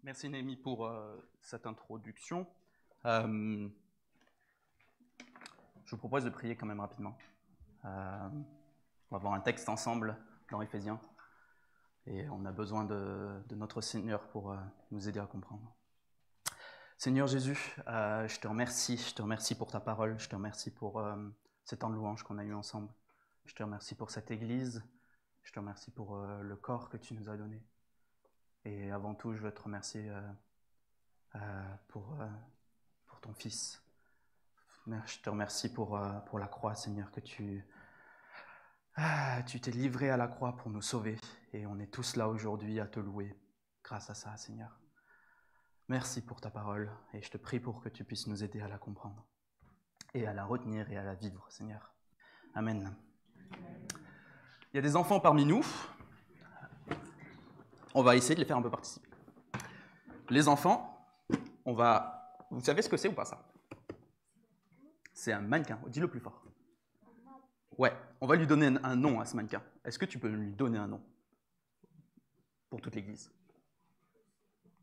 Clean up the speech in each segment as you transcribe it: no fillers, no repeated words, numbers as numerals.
Merci Némi pour cette introduction. Je vous propose de prier quand même rapidement. On va voir un texte ensemble dans Éphésiens et on a besoin de notre Seigneur pour nous aider à comprendre. Seigneur Jésus, je te remercie pour ta parole, je te remercie pour ces temps de louange qu'on a eu ensemble. Je te remercie pour cette église, je te remercie pour le corps que tu nous as donné. Et avant tout, je veux te remercier pour ton Fils. Je te remercie pour la croix, Seigneur, que tu t'es livré à la croix pour nous sauver. Et on est tous là aujourd'hui à te louer grâce à ça, Seigneur. Merci pour ta parole et je te prie pour que tu puisses nous aider à la comprendre et à la retenir et à la vivre, Seigneur. Amen. Il y a des enfants parmi nous. On va essayer de les faire un peu participer. Les enfants, vous savez ce que c'est ou pas ça? C'est un mannequin. Dis-le plus fort. Ouais, on va lui donner un nom à ce mannequin. Est-ce que tu peux lui donner un nom pour toute l'église?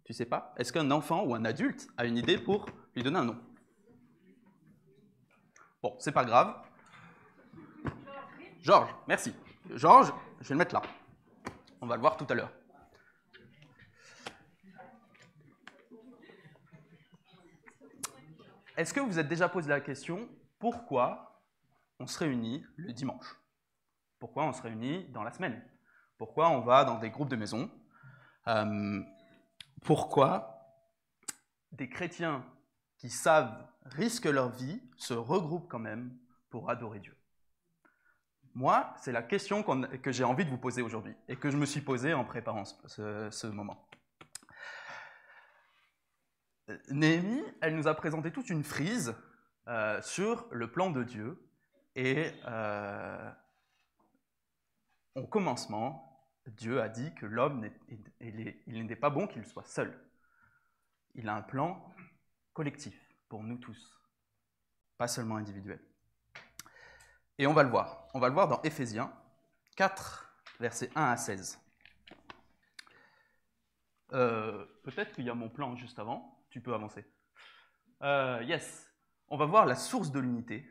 Tu sais pas? Est-ce qu'un enfant ou un adulte a une idée pour lui donner un nom? Bon, c'est pas grave. Georges, merci. Georges, je vais le mettre là. On va le voir tout à l'heure. Est-ce que vous vous êtes déjà posé la question, pourquoi on se réunit le dimanche? Pourquoi on se réunit dans la semaine? Pourquoi on va dans des groupes de maison? Pourquoi des chrétiens qui risquent leur vie, se regroupent quand même pour adorer Dieu? Moi, c'est la question que j'ai envie de vous poser aujourd'hui et que je me suis posée en préparant ce moment. Néhémie, elle nous a présenté toute une frise sur le plan de Dieu et au commencement, Dieu a dit que l'homme il n'était pas bon qu'il soit seul. Il a un plan collectif pour nous tous, pas seulement individuel. Et on va le voir. On va le voir dans Éphésiens 4, versets 1 à 16. Peut-être qu'il y a mon plan juste avant. Tu peux avancer. Yes. On va voir la source de l'unité,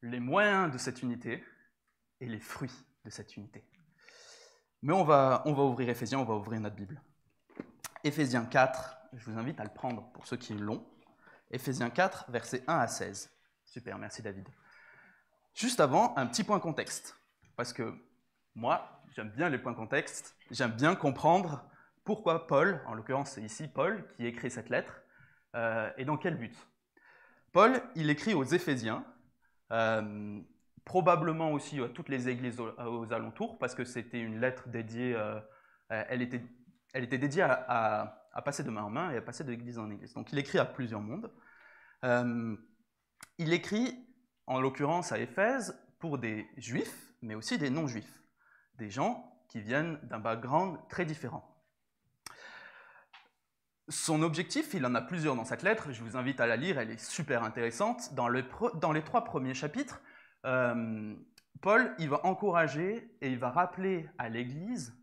les moyens de cette unité et les fruits de cette unité. Mais on va ouvrir Éphésiens, on va ouvrir notre Bible. Éphésiens 4, je vous invite à le prendre pour ceux qui l'ont. Éphésiens 4, versets 1 à 16. Super, merci David. Juste avant, un petit point contexte. Parce que moi, j'aime bien les points contexte, j'aime bien comprendre pourquoi Paul, en l'occurrence c'est ici Paul qui écrit cette lettre, et dans quel but. Paul, il écrit aux Éphésiens, probablement aussi à toutes les églises aux alentours, parce que c'était une lettre dédiée, elle était dédiée à passer de main en main et à passer d'église en église. Donc il écrit à plusieurs mondes. Il écrit, en l'occurrence à Éphèse, pour des juifs, mais aussi des non-juifs, des gens qui viennent d'un background très différent. Son objectif, il en a plusieurs dans cette lettre, je vous invite à la lire, elle est super intéressante. Dans les 3 premiers chapitres, Paul il va encourager et il va rappeler à l'Église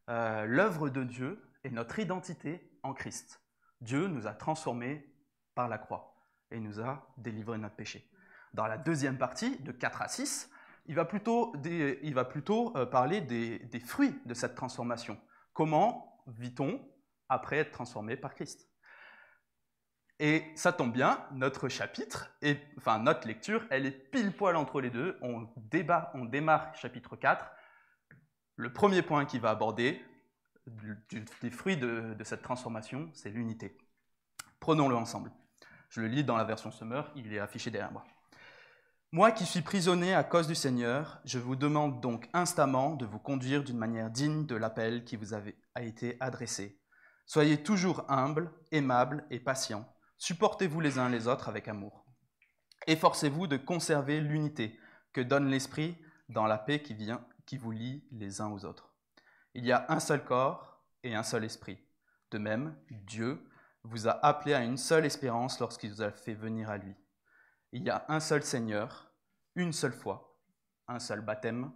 l'œuvre de Dieu et notre identité en Christ. Dieu nous a transformés par la croix et nous a délivré de notre péché. Dans la deuxième partie, de 4 à 6, il va plutôt parler des fruits de cette transformation. Comment vit-on après être transformé par Christ? Et ça tombe bien, notre lecture, elle est pile poil entre les deux. On démarre chapitre 4. Le premier point qu'il va aborder, des fruits de cette transformation, c'est l'unité. Prenons-le ensemble. Je le lis dans la version Summer, il est affiché derrière moi. Moi qui suis prisonnier à cause du Seigneur, je vous demande donc instamment de vous conduire d'une manière digne de l'appel qui vous a été adressé. Soyez toujours humbles, aimables et patients. Supportez-vous les uns les autres avec amour. Efforcez-vous de conserver l'unité que donne l'Esprit dans la paix qui vous lie les uns aux autres. Il y a un seul corps et un seul esprit. De même, Dieu vous a appelé à une seule espérance lorsqu'il vous a fait venir à lui. Il y a un seul Seigneur, une seule foi, un seul baptême,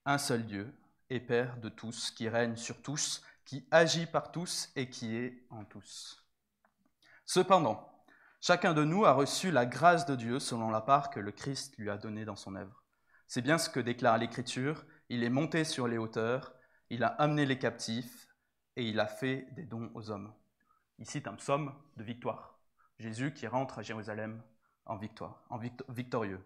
un seul Dieu et Père de tous, qui règne sur tous qui agit par tous et qui est en tous. Cependant, chacun de nous a reçu la grâce de Dieu selon la part que le Christ lui a donnée dans son œuvre. C'est bien ce que déclare l'Écriture, il est monté sur les hauteurs, il a amené les captifs et il a fait des dons aux hommes. Il cite un psaume de victoire. Jésus qui rentre à Jérusalem en victorieux.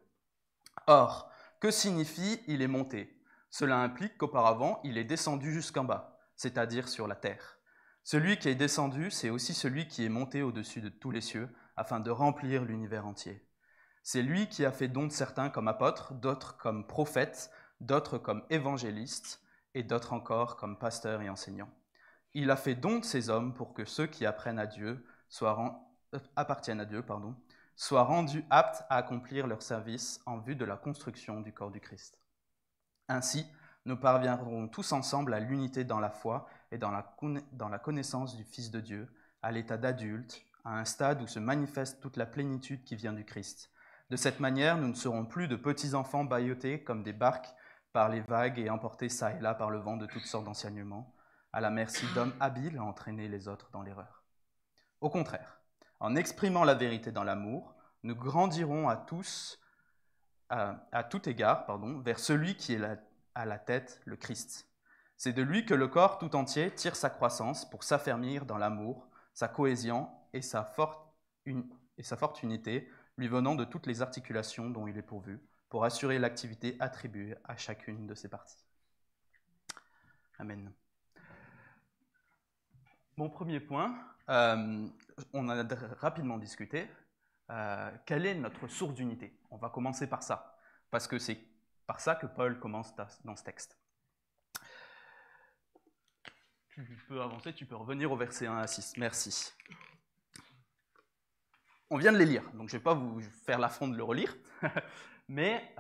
Or, que signifie « il est monté » ? Cela implique qu'auparavant, il est descendu jusqu'en bas, c'est-à-dire sur la terre. Celui qui est descendu, c'est aussi celui qui est monté au-dessus de tous les cieux, afin de remplir l'univers entier. C'est lui qui a fait don de certains comme apôtres, d'autres comme prophètes, d'autres comme évangélistes, et d'autres encore comme pasteurs et enseignants. Il a fait don de ces hommes pour que ceux qui appartiennent à Dieu soient rendus aptes à accomplir leur service en vue de la construction du corps du Christ. Ainsi, nous parviendrons tous ensemble à l'unité dans la foi et dans la connaissance du Fils de Dieu, à l'état d'adulte, à un stade où se manifeste toute la plénitude qui vient du Christ. De cette manière, nous ne serons plus de petits enfants bâillotés comme des barques par les vagues et emportés çà et là par le vent de toutes sortes d'enseignements, à la merci d'hommes habiles à entraîner les autres dans l'erreur. Au contraire, en exprimant la vérité dans l'amour, nous grandirons à tout égard vers celui qui est à la tête, le Christ. C'est de lui que le corps tout entier tire sa croissance pour s'affermir dans l'amour, sa cohésion et sa forte unité, lui venant de toutes les articulations dont il est pourvu, pour assurer l'activité attribuée à chacune de ses parties. Amen. Mon premier point, on a rapidement discuté, quelle est notre source d'unité ? On va commencer par ça, parce que c'est par ça que Paul commence dans ce texte. Tu peux avancer, tu peux revenir au verset 1 à 6. Merci. On vient de les lire, donc je ne vais pas vous faire l'affront de le relire, mais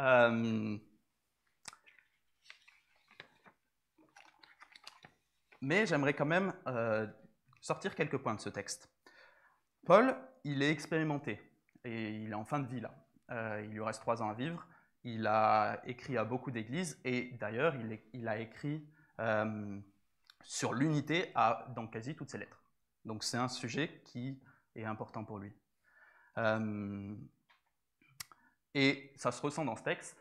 j'aimerais quand même sortir quelques points de ce texte. Paul, il est expérimenté, et il est en fin de vie là. Il lui reste 3 ans à vivre, il a écrit à beaucoup d'églises, et d'ailleurs, il a écrit sur l'unité dans quasi toutes ses lettres. Donc c'est un sujet qui est important pour lui. Et ça se ressent dans ce texte.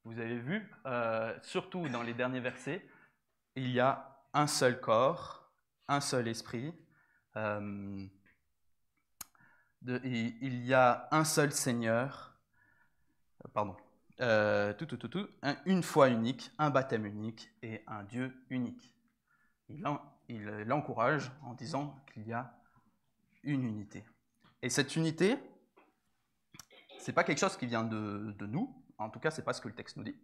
Vous avez vu, surtout dans les derniers versets, il y a un seul corps, un seul esprit, il y a un seul Seigneur, une foi unique, un baptême unique et un Dieu unique. Il l'encourage en disant qu'il y a une unité. Et cette unité, ce n'est pas quelque chose qui vient de nous, en tout cas, ce n'est pas ce que le texte nous dit.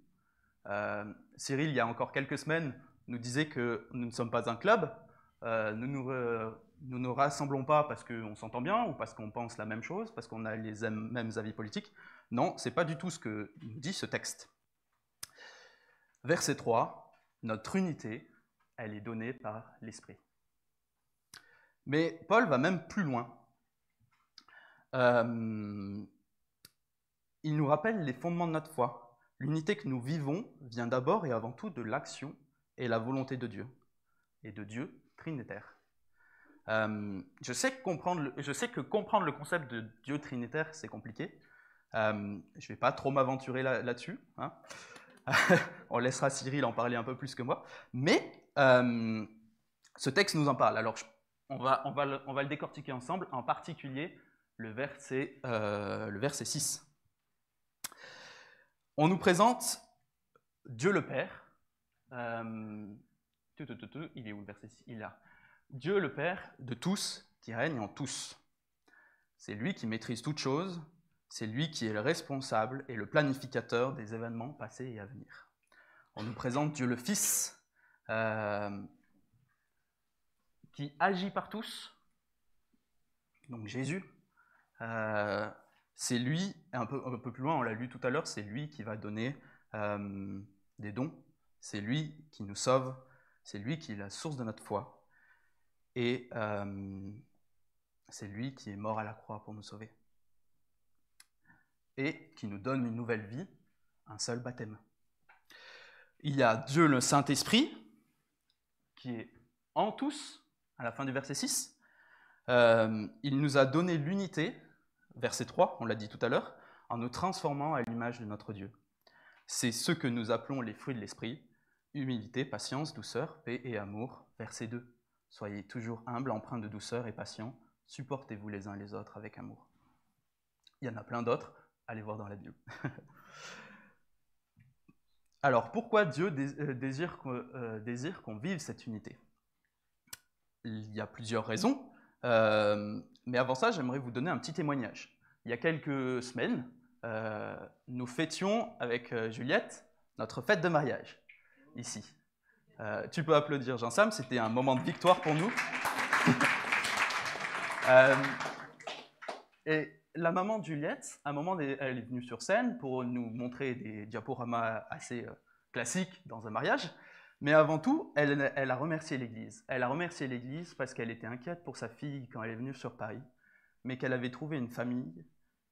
Cyril, il y a encore quelques semaines, nous disait que nous ne sommes pas un club, nous ne rassemblons pas parce qu'on s'entend bien ou parce qu'on pense la même chose, parce qu'on a les mêmes avis politiques. Non, ce n'est pas du tout ce que nous dit ce texte. Verset 3, notre unité, elle est donnée par l'Esprit. Mais Paul va même plus loin. Il nous rappelle les fondements de notre foi. L'unité que nous vivons vient d'abord et avant tout de l'action et la volonté de Dieu, et de Dieu trinitaire. Je sais que comprendre le concept de Dieu trinitaire, c'est compliqué. Je ne vais pas trop m'aventurer là-dessus. Hein. On laissera Cyril en parler un peu plus que moi. Mais ce texte nous en parle. Alors, on va le décortiquer ensemble, en particulier le verset 6. On nous présente Dieu le Père. Il est où le verset 6 ? Il est là. Dieu le Père de tous, qui règne en tous. C'est lui qui maîtrise toutes choses, c'est lui qui est le responsable et le planificateur des événements passés et à venir. On nous présente Dieu le Fils, qui agit par tous, donc Jésus. C'est lui, un peu plus loin, on l'a lu tout à l'heure, c'est lui qui va donner des dons, c'est lui qui nous sauve, c'est lui qui est la source de notre foi. Et c'est lui qui est mort à la croix pour nous sauver. Et qui nous donne une nouvelle vie, un seul baptême. Il y a Dieu le Saint-Esprit, qui est en tous, à la fin du verset 6, il nous a donné l'unité, verset 3, on l'a dit tout à l'heure, en nous transformant à l'image de notre Dieu. C'est ce que nous appelons les fruits de l'esprit, humilité, patience, douceur, paix et amour, verset 2. Soyez toujours humbles, empreints de douceur et patients, supportez-vous les uns les autres avec amour. Il y en a plein d'autres, allez voir dans la Bible. Alors, pourquoi Dieu désire qu'on vive cette unité? Il y a plusieurs raisons, mais avant ça, j'aimerais vous donner un petit témoignage. Il y a quelques semaines, nous fêtions avec Juliette notre fête de mariage, ici. Tu peux applaudir, Jean-Sam, c'était un moment de victoire pour nous. Et la maman de Juliette, à un moment, elle est venue sur scène pour nous montrer des diaporamas assez classiques dans un mariage. Mais avant tout, elle a remercié l'Église. Elle a remercié l'Église parce qu'elle était inquiète pour sa fille quand elle est venue sur Paris, mais qu'elle avait trouvé une famille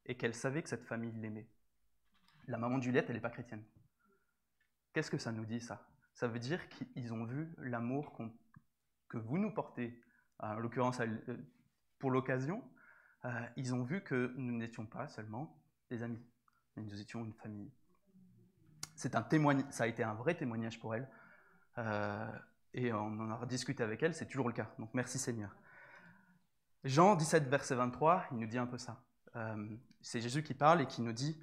et qu'elle savait que cette famille l'aimait. La maman de Juliette, elle n'est pas chrétienne. Qu'est-ce que ça nous dit, ça? Ça veut dire qu'ils ont vu l'amour que vous nous portez, en l'occurrence pour l'occasion. Ils ont vu que nous n'étions pas seulement des amis, mais nous étions une famille. Ça a été un vrai témoignage pour elle. Et on en a discuté avec elle, c'est toujours le cas. Donc merci Seigneur. Jean 17, verset 23, il nous dit un peu ça. C'est Jésus qui parle et qui nous dit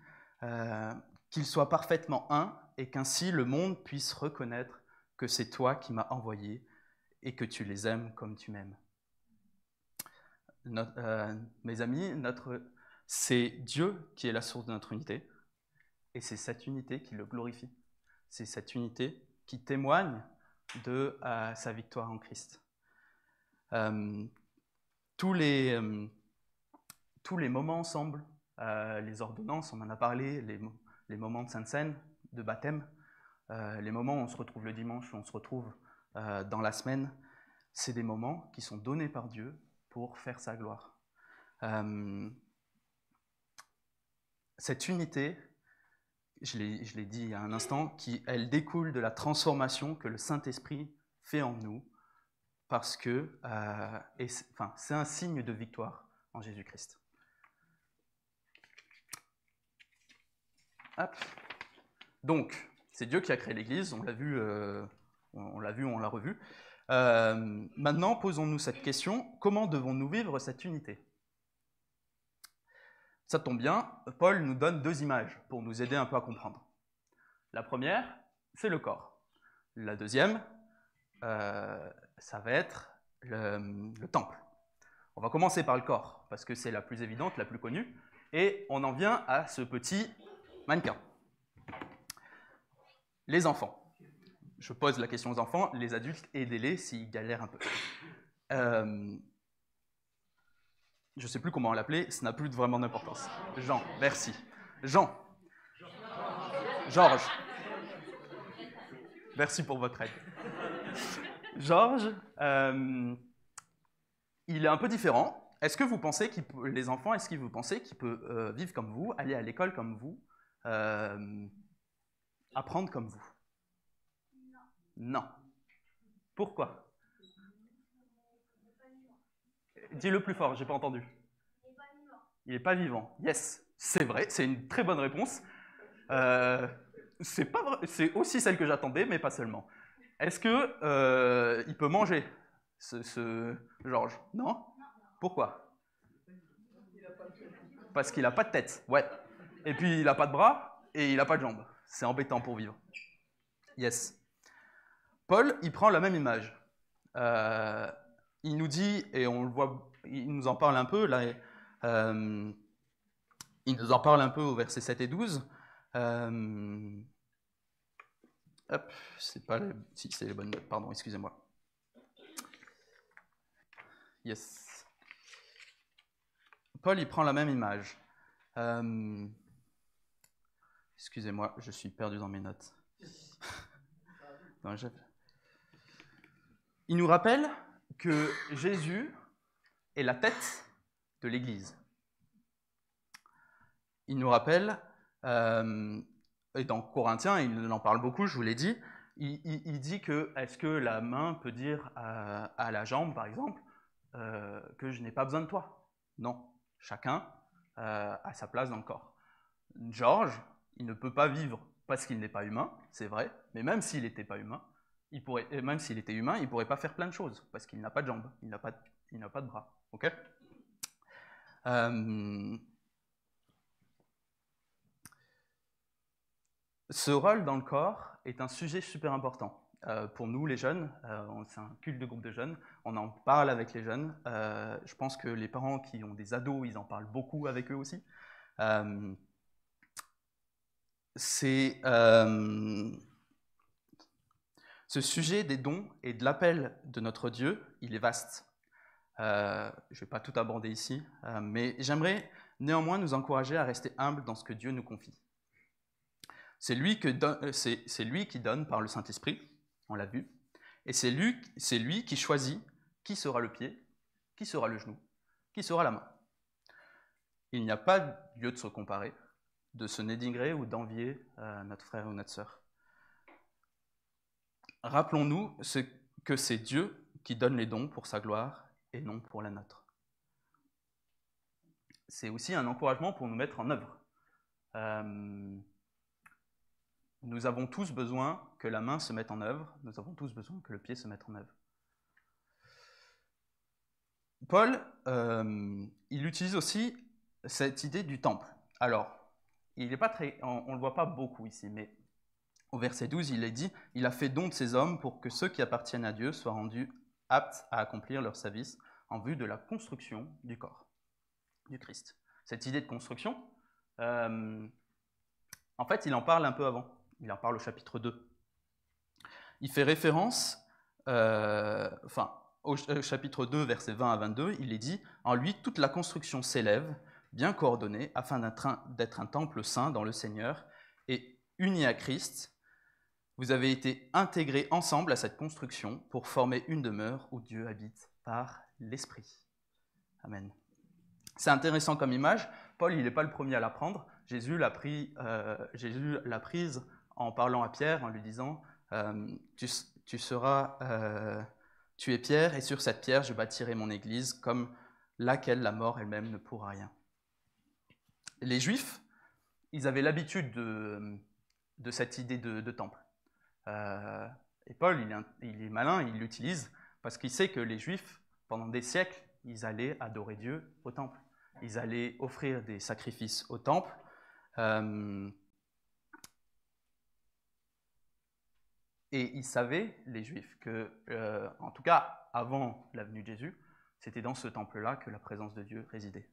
qu'il soit parfaitement un et qu'ainsi le monde puisse reconnaître que c'est toi qui m'as envoyé et que tu les aimes comme tu m'aimes. Mes amis, c'est Dieu qui est la source de notre unité et c'est cette unité qui le glorifie. C'est cette unité qui témoigne de sa victoire en Christ. Tous les moments ensemble, les ordonnances, on en a parlé, les moments de Sainte Seine, de baptême, les moments où on se retrouve le dimanche, où on se retrouve dans la semaine, c'est des moments qui sont donnés par Dieu pour faire sa gloire. Cette unité, je l'ai dit il y a un instant, elle découle de la transformation que le Saint-Esprit fait en nous, parce que c'est un signe de victoire en Jésus-Christ. Hop. Donc, c'est Dieu qui a créé l'Église, on l'a vu, on l'a revu. Maintenant, posons-nous cette question, comment devons-nous vivre cette unité? Ça tombe bien, Paul nous donne deux images pour nous aider un peu à comprendre. La première, c'est le corps. La deuxième, ça va être le temple. On va commencer par le corps, parce que c'est la plus évidente, la plus connue, et on en vient à ce petit mannequin. Les enfants. Je pose la question aux enfants, les adultes, aidez-les s'ils galèrent un peu. Je ne sais plus comment l'appeler, ça n'a plus vraiment d'importance. Jean, merci. Jean. Georges. Merci pour votre aide. Georges, il est un peu différent. Est-ce que vous pensez les enfants, est-ce que vous pensez qu'il peut vivre comme vous, aller à l'école comme vous, apprendre comme vous? Non. Pourquoi? Dis-le plus fort, j'ai pas entendu. Il n'est pas vivant. Yes, c'est vrai, c'est une très bonne réponse. C'est aussi celle que j'attendais, mais pas seulement. Est-ce que il peut manger, ce Georges? Non? Pourquoi? Parce qu'il n'a pas de tête, ouais. Et puis il n'a pas de bras et il n'a pas de jambes. C'est embêtant pour vivre. Yes. Paul, il prend la même image. Il nous dit, et on le voit, il nous en parle un peu, là, il nous en parle un peu au verset 7 et 12. Hop, c'est pas si c'est les bonnes notes, pardon, excusez-moi. Yes. Paul, il prend la même image. Excusez-moi, je suis perdu dans mes notes. Il nous rappelle que Jésus est la tête de l'Église. Il nous rappelle, et dans Corinthiens, il en parle beaucoup, je vous l'ai dit, il dit que, est-ce que la main peut dire à la jambe, par exemple, que je n'ai pas besoin de toi? Non, chacun a sa place dans le corps. Georges, il ne peut pas vivre parce qu'il n'est pas humain, c'est vrai, mais même s'il n'était pas humain, même s'il était humain, il ne pourrait pas faire plein de choses, parce qu'il n'a pas de jambes, il n'a pas de bras. Ok. Ce rôle dans le corps est un sujet super important. Pour nous, les jeunes, c'est un culte de groupe de jeunes, on en parle avec les jeunes. Je pense que les parents qui ont des ados, ils en parlent beaucoup avec eux aussi. Ce sujet des dons et de l'appel de notre Dieu, il est vaste. Je ne vais pas tout aborder ici, mais j'aimerais néanmoins nous encourager à rester humbles dans ce que Dieu nous confie. C'est lui qui donne par le Saint-Esprit, on l'a vu, et c'est lui qui choisit qui sera le pied, qui sera le genou, qui sera la main. Il n'y a pas lieu de se comparer, de se dénigrer ou d'envier notre frère ou notre sœur. Rappelons-nous que c'est Dieu qui donne les dons pour sa gloire et non pour la nôtre. C'est aussi un encouragement pour nous mettre en œuvre. Nous avons tous besoin que la main se mette en œuvre, nous avons tous besoin que le pied se mette en œuvre. Paul, il utilise aussi cette idée du temple. Alors, il est pas très, on ne le voit pas beaucoup ici, mais au verset 12, il est dit « Il a fait don de ces hommes pour que ceux qui appartiennent à Dieu soient rendus aptes à accomplir leur service en vue de la construction du corps, du Christ. » Cette idée de construction, en fait, il en parle un peu avant. Il en parle au chapitre 2. Il fait référence, au chapitre 2, versets 20 à 22, il est dit « En lui, toute la construction s'élève, bien coordonnée, afin d'être un temple saint dans le Seigneur, et uni à Christ. Vous avez été intégrés ensemble à cette construction pour former une demeure où Dieu habite par l'Esprit. » Amen. C'est intéressant comme image. Paul, il n'est pas le premier à l'apprendre. Jésus l'a prise en parlant à Pierre, en lui disant tu es Pierre, et sur cette pierre, je bâtirai mon église, comme laquelle la mort elle-même ne pourra rien. Les Juifs, ils avaient l'habitude de cette idée de temple. Et Paul, il est malin, il l'utilise, parce qu'il sait que les Juifs, pendant des siècles, ils allaient adorer Dieu au temple. Ils allaient offrir des sacrifices au temple. Et ils savaient, les Juifs, que, en tout cas, avant la venue de Jésus, c'était dans ce temple-là que la présence de Dieu résidait.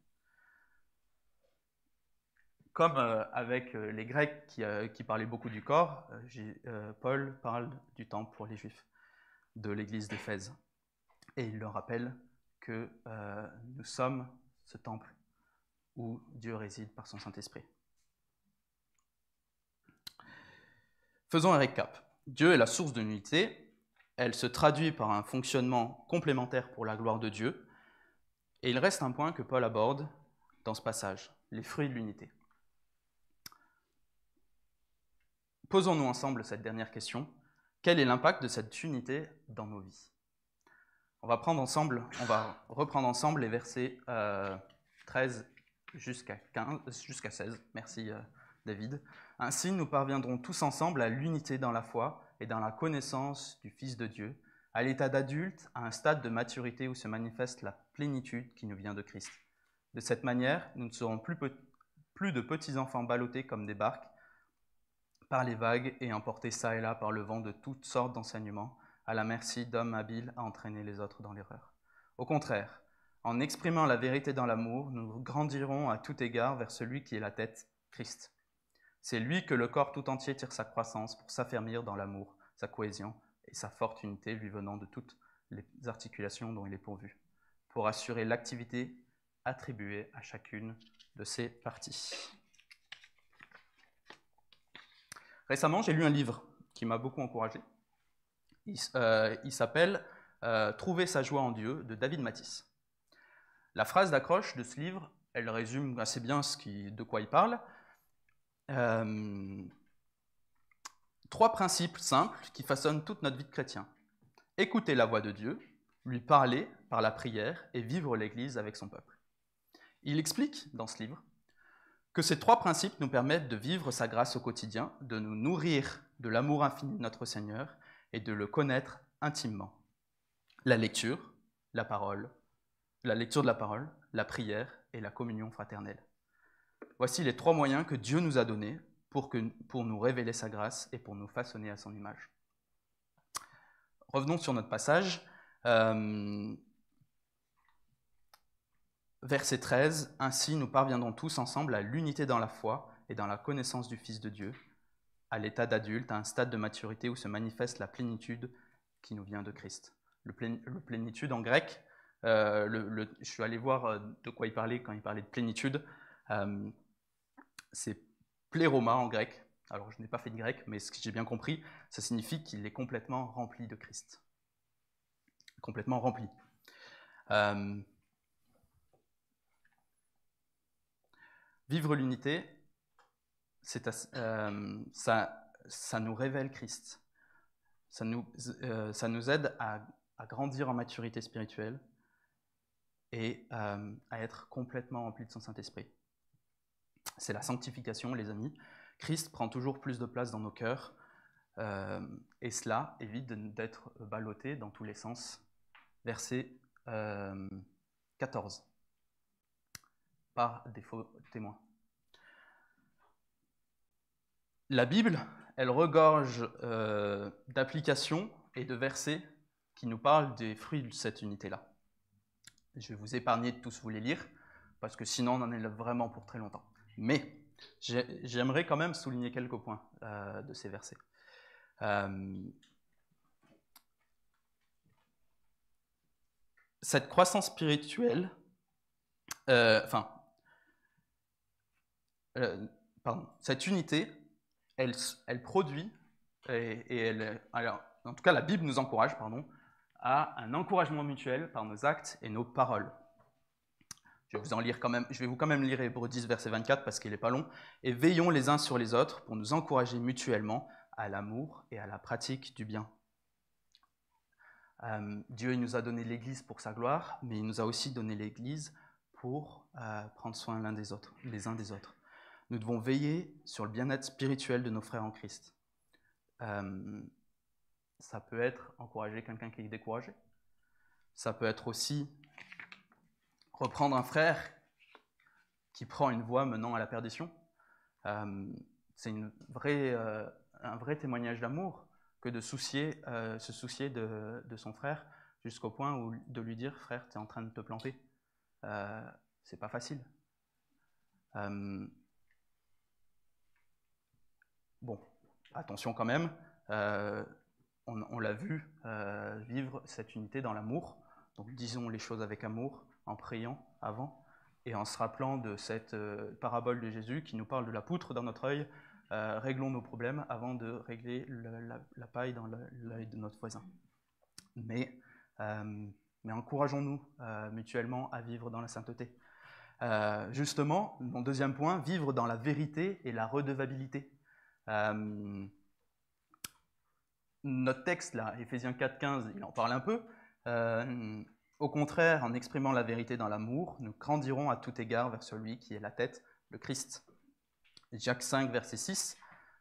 Comme avec les Grecs qui parlaient beaucoup du corps, Paul parle du temple pour les Juifs, de l'église d'Éphèse. Et il leur rappelle que nous sommes ce temple où Dieu réside par son Saint-Esprit. Faisons un récap. Dieu est la source de l'unité. Elle se traduit par un fonctionnement complémentaire pour la gloire de Dieu. Et il reste un point que Paul aborde dans ce passage, les fruits de l'unité. Posons-nous ensemble cette dernière question. Quel est l'impact de cette unité dans nos vies? On va reprendre ensemble les versets 13 jusqu'à 16. Merci David. Ainsi, nous parviendrons tous ensemble à l'unité dans la foi et dans la connaissance du Fils de Dieu, à l'état d'adulte, à un stade de maturité où se manifeste la plénitude qui nous vient de Christ. De cette manière, nous ne serons plus de petits enfants ballottés comme des barques par les vagues et emportés çà et là par le vent de toutes sortes d'enseignements, à la merci d'hommes habiles à entraîner les autres dans l'erreur. Au contraire, en exprimant la vérité dans l'amour, nous grandirons à tout égard vers celui qui est la tête, Christ. C'est lui que le corps tout entier tire sa croissance pour s'affermir dans l'amour, sa cohésion et sa forte unité lui venant de toutes les articulations dont il est pourvu, pour assurer l'activité attribuée à chacune de ses parties. Récemment, j'ai lu un livre qui m'a beaucoup encouragé. Il s'appelle « Trouver sa joie en Dieu » de David Matisse. La phrase d'accroche de ce livre, elle résume assez bien de quoi il parle. 3 principes simples qui façonnent toute notre vie de chrétien. Écouter la voix de Dieu, lui parler par la prière et vivre l'Église avec son peuple. Il explique dans ce livre que ces 3 principes nous permettent de vivre sa grâce au quotidien, de nous nourrir de l'amour infini de notre Seigneur et de le connaître intimement. La lecture, la lecture de la parole, la prière et la communion fraternelle. Voici les 3 moyens que Dieu nous a donnés pour nous révéler sa grâce et pour nous façonner à son image. Revenons sur notre passage. Verset 13, « Ainsi nous parviendrons tous ensemble à l'unité dans la foi et dans la connaissance du Fils de Dieu, à l'état d'adulte, à un stade de maturité où se manifeste la plénitude qui nous vient de Christ. » Le plénitude en grec, je suis allé voir de quoi il parlait quand il parlait de plénitude. C'est pléroma en grec. Alors je n'ai pas fait de grec, mais ce que j'ai bien compris, ça signifie qu'il est complètement rempli de Christ. Complètement rempli. Vivre l'unité, ça nous révèle Christ. Ça nous aide à grandir en maturité spirituelle et à être complètement rempli de son Saint-Esprit. C'est la sanctification, les amis. Christ prend toujours plus de place dans nos cœurs et cela évite d'être ballotté dans tous les sens. Verset 14. Par des faux témoins. La Bible, elle regorge d'applications et de versets qui nous parlent des fruits de cette unité-là. Je vais vous épargner de tous vous les lire, parce que sinon on en est là vraiment pour très longtemps. Mais j'aimerais quand même souligner quelques points de ces versets. Cette croissance spirituelle, cette unité, elle produit, alors, en tout cas la Bible nous encourage, à un encouragement mutuel par nos actes et nos paroles. Je vais vous quand même lire Hébreux 10, verset 24, parce qu'il n'est pas long. « Et veillons les uns sur les autres pour nous encourager mutuellement à l'amour et à la pratique du bien. » Dieu il nous a donné l'Église pour sa gloire, mais il nous a aussi donné l'Église pour prendre soin les uns des autres. Nous devons veiller sur le bien-être spirituel de nos frères en Christ. Ça peut être encourager quelqu'un qui est découragé. Ça peut être aussi reprendre un frère qui prend une voie menant à la perdition. C'est un vrai témoignage d'amour que de se soucier de son frère jusqu'au point où de lui dire « Frère, tu es en train de te planter. » C'est pas facile. Bon, attention quand même, on l'a vu, vivre cette unité dans l'amour. Donc disons les choses avec amour, en priant avant, et en se rappelant de cette parabole de Jésus qui nous parle de la poutre dans notre œil. Réglons nos problèmes avant de régler la paille dans l'œil de notre voisin. Mais encourageons-nous mutuellement à vivre dans la sainteté. Justement, mon deuxième point, vivre dans la vérité et la redevabilité. Notre texte, là, Éphésiens 4,15, il en parle un peu. Au contraire, en exprimant la vérité dans l'amour, nous grandirons à tout égard vers celui qui est la tête, le Christ. Jacques 5, verset 16,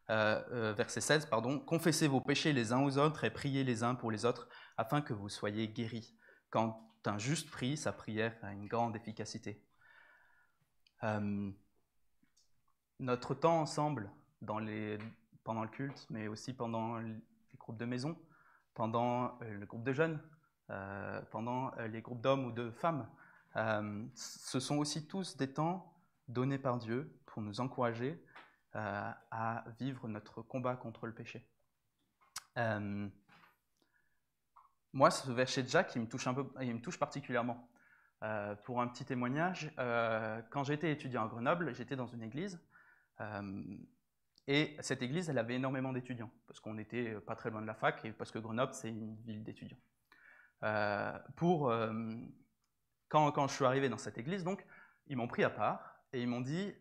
« Confessez vos péchés les uns aux autres et priez les uns pour les autres, afin que vous soyez guéris. Quand un juste prie, sa prière a une grande efficacité. » Notre temps ensemble, pendant le culte, mais aussi pendant les groupes de maison, pendant le groupe de jeunes, pendant les groupes d'hommes ou de femmes, ce sont aussi tous des temps donnés par Dieu pour nous encourager à vivre notre combat contre le péché. Moi, ce verset de Jacques, il me touche particulièrement. Pour un petit témoignage, quand j'étais étudiant à Grenoble, j'étais dans une église, et cette église, elle avait énormément d'étudiants, parce qu'on n'était pas très loin de la fac, et parce que Grenoble, c'est une ville d'étudiants. Quand je suis arrivé dans cette église, donc, ils m'ont pris à part, et ils m'ont dit,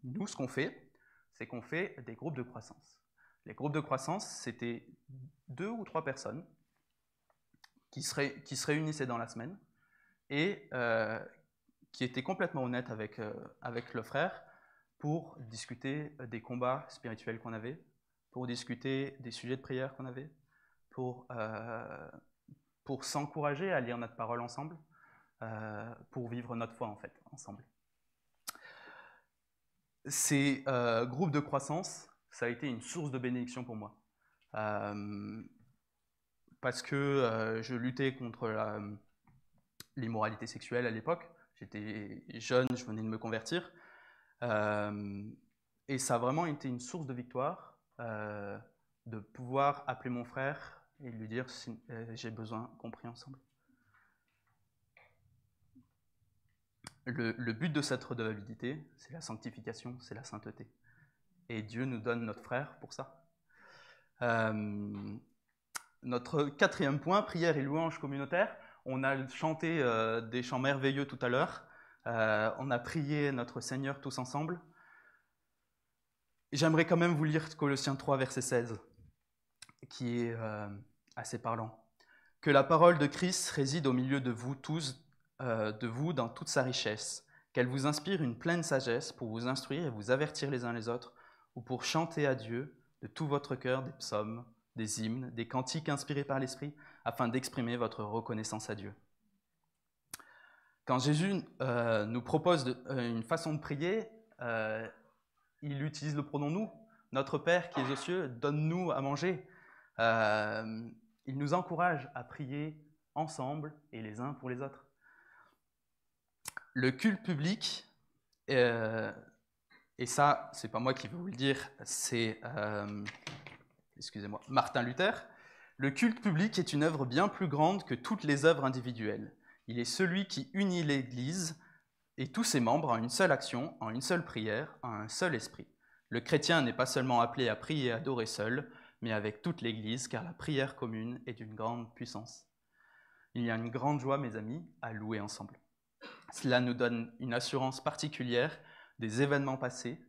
nous, ce qu'on fait, c'est qu'on fait des groupes de croissance. Les groupes de croissance, c'était 2 ou 3 personnes qui se réunissaient dans la semaine et qui étaient complètement honnêtes avec le frère pour discuter des combats spirituels qu'on avait, pour discuter des sujets de prière qu'on avait, pour s'encourager à lire notre parole ensemble, pour vivre notre foi en fait, ensemble. Ces groupes de croissance, ça a été une source de bénédiction pour moi. Parce que je luttais contre l'immoralité sexuelle à l'époque. J'étais jeune, je venais de me convertir. Et ça a vraiment été une source de victoire de pouvoir appeler mon frère et lui dire si j'ai besoin qu'on prie ensemble. Le but de cette redevabilité, c'est la sanctification, c'est la sainteté. Et Dieu nous donne notre frère pour ça. Notre 4e point, prière et louange communautaire. On a chanté des chants merveilleux tout à l'heure. On a prié notre Seigneur tous ensemble. J'aimerais quand même vous lire Colossiens 3, verset 16, qui est assez parlant. Que la parole de Christ réside au milieu de vous tous, de vous dans toute sa richesse, qu'elle vous inspire une pleine sagesse pour vous instruire et vous avertir les uns les autres, ou pour chanter à Dieu de tout votre cœur des psaumes, des hymnes, des cantiques inspirés par l'Esprit, afin d'exprimer votre reconnaissance à Dieu. Quand Jésus nous propose une façon de prier, il utilise le pronom « nous ». Notre Père qui est aux cieux, donne-nous à manger. Il nous encourage à prier ensemble et les uns pour les autres. Le culte public, et ça, c'est pas moi qui vais vous le dire, c'est Martin Luther. Le culte public est une œuvre bien plus grande que toutes les œuvres individuelles. Il est celui qui unit l'Église et tous ses membres en une seule action, en une seule prière, en un seul esprit. Le chrétien n'est pas seulement appelé à prier et adorer seul, mais avec toute l'Église, car la prière commune est d'une grande puissance. Il y a une grande joie, mes amis, à louer ensemble. Cela nous donne une assurance particulière des événements passés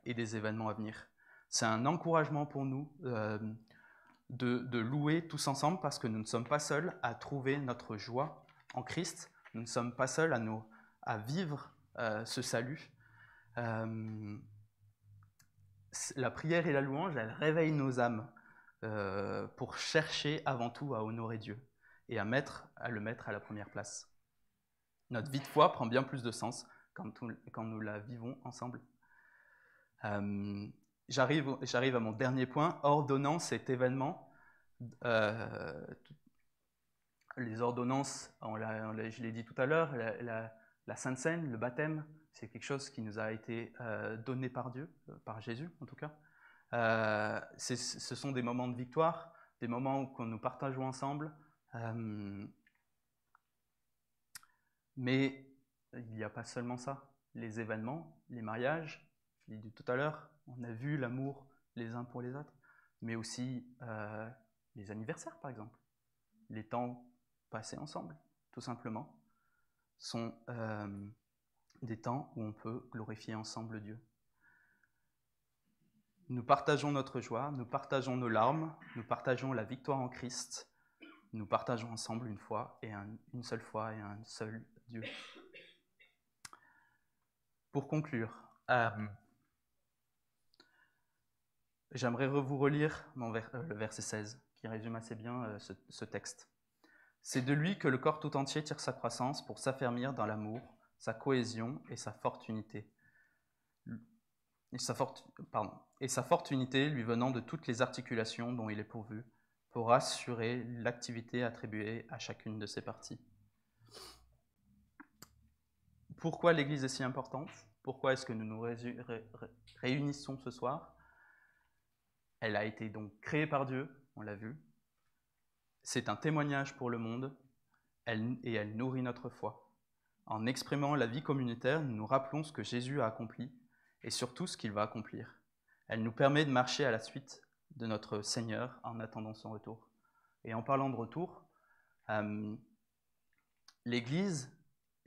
et des événements à venir. C'est un encouragement pour nous de louer tous ensemble parce que nous ne sommes pas seuls à trouver notre joie en Christ. Nous ne sommes pas seuls à vivre ce salut. La prière et la louange, elles réveillent nos âmes pour chercher avant tout à honorer Dieu et à le mettre à la première place. Notre vie de foi prend bien plus de sens quand nous la vivons ensemble. J'arrive à mon dernier point, ordonnant cet événement. Les ordonnances, je l'ai dit tout à l'heure, la Sainte Seine, le baptême, c'est quelque chose qui nous a été donné par Dieu, par Jésus en tout cas. Ce sont des moments de victoire, des moments où nous partageons ensemble. Mais il n'y a pas seulement ça. Les événements, les mariages, je l'ai dit tout à l'heure, on a vu l'amour les uns pour les autres, mais aussi les anniversaires par exemple. Les temps passés ensemble, tout simplement, sont des temps où on peut glorifier ensemble Dieu. Nous partageons notre joie, nous partageons nos larmes, nous partageons la victoire en Christ, nous partageons ensemble une foi et une seule foi et un seul Dieu. Pour conclure, j'aimerais vous relire le verset 16, qui résume assez bien ce texte. C'est de lui que le corps tout entier tire sa croissance pour s'affermir dans l'amour, sa cohésion et sa forte unité. Et sa forte unité lui venant de toutes les articulations dont il est pourvu, pour assurer l'activité attribuée à chacune de ses parties. Pourquoi l'Église est si importante? Pourquoi est-ce que nous nous réunissons ce soir? Elle a été donc créée par Dieu, on l'a vu. C'est un témoignage pour le monde et elle nourrit notre foi. En exprimant la vie communautaire, nous nous rappelons ce que Jésus a accompli et surtout ce qu'il va accomplir. Elle nous permet de marcher à la suite de notre Seigneur en attendant son retour. Et en parlant de retour, l'Église,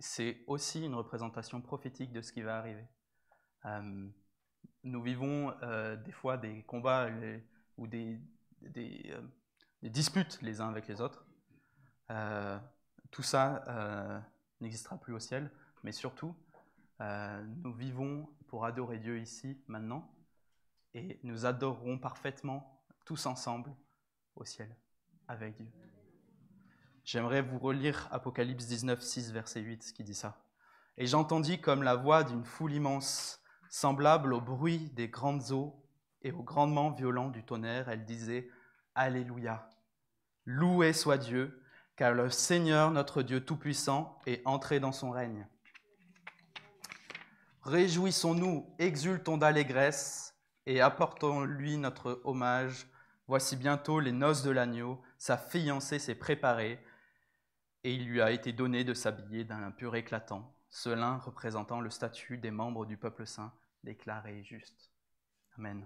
c'est aussi une représentation prophétique de ce qui va arriver. nous vivons des fois des combats ou des disputes les uns avec les autres. Tout ça n'existera plus au ciel, mais surtout, nous vivons pour adorer Dieu ici, maintenant, et nous adorerons parfaitement tous ensemble au ciel, avec Dieu. J'aimerais vous relire Apocalypse 19, 6, verset 8, qui dit ça. « Et j'entendis comme la voix d'une foule immense, semblable au bruit des grandes eaux et au grandement violent du tonnerre. Elle disait « Alléluia ! Loué soit Dieu, car le Seigneur, notre Dieu Tout-Puissant, est entré dans son règne. Réjouissons-nous, exultons d'allégresse et apportons-lui notre hommage. Voici bientôt les noces de l'agneau, sa fiancée s'est préparée, et il lui a été donné de s'habiller d'un lin pur éclatant, ce lin représentant le statut des membres du peuple saint, déclaré juste. » Amen.